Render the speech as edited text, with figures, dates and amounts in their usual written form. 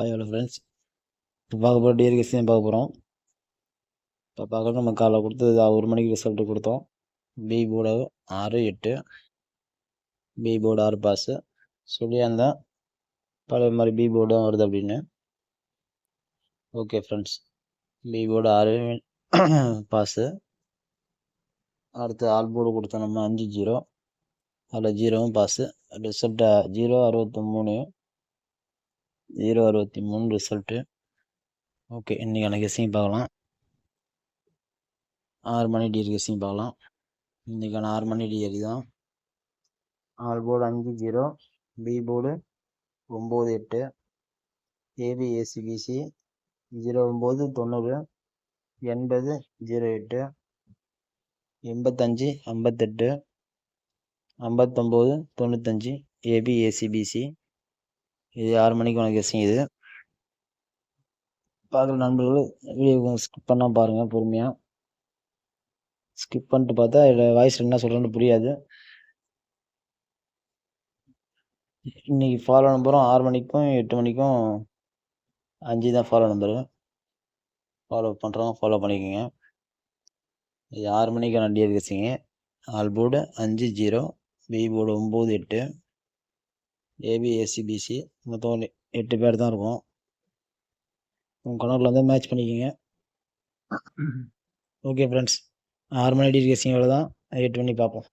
Hi hello friends. இப்போ பார்க்க போகிற டிஆர்கேசி தான் பார்க்க போகிறோம். இப்போ பார்க்க நம்ம காலைல கொடுத்தது 1 மணிக்கு ரிசல்ட்டு கொடுத்தோம். B board 6, 8 B board 6 pass சொல்லியிருந்தேன். பழைய மாதிரி பி போர்டு தான் வருது அப்படின்னு. Okay friends, B board 6 pass. அடுத்து ஆல் போர்டு கொடுத்தோம் நம்ம 5-0, அதில் 0வும் பாஸு. Result 0-63 0-63 result. ஓகே, இன்றைக்கான கெஸ்ஸிங் பார்க்கலாம். 6 மணி டிஆர் கெஸ்ஸிங் பார்க்கலாம். இன்றைக்கான 6 மணி டிஆர் தான். All board 5-0, B board 9-8, AB ACBC 09-90, 80-08, 85-58, 59-95, AB ACBC. இது 6 மணிக்கு உனக்கு கெஸ்ஸிங். இது பார்க்குற நண்பர்கள் வீடியோ ஸ்கிப் பண்ணால் பாருங்கள் பொறுமையாக. ஸ்கிப் பண்ணிட்டு பார்த்தா இதில் வாய்ஸ் என்ன சொல்கிறேன்னு புரியாது. இன்றைக்கி ஃபாலோ நம்பரும் 6 மணிக்கும் 8 மணிக்கும் 5 தான் ஃபாலோ நம்பரு. ஃபாலோ பண்ணுறோம், ஃபாலோ பண்ணிக்கோங்க. இது 6 மணிக்கான DR guessing. All board 5-0, B board 9-8, AB ACBC மொத்தம் 8 பேர் தான் இருக்கும். உங்கள் கணக்கில் வந்து மேட்ச் பண்ணிக்கோங்க. ஓகே ஃப்ரெண்ட்ஸ், 6 மணி டிஆர் கெஸ்ஸிங் தான். 8 மணி பார்ப்போம்.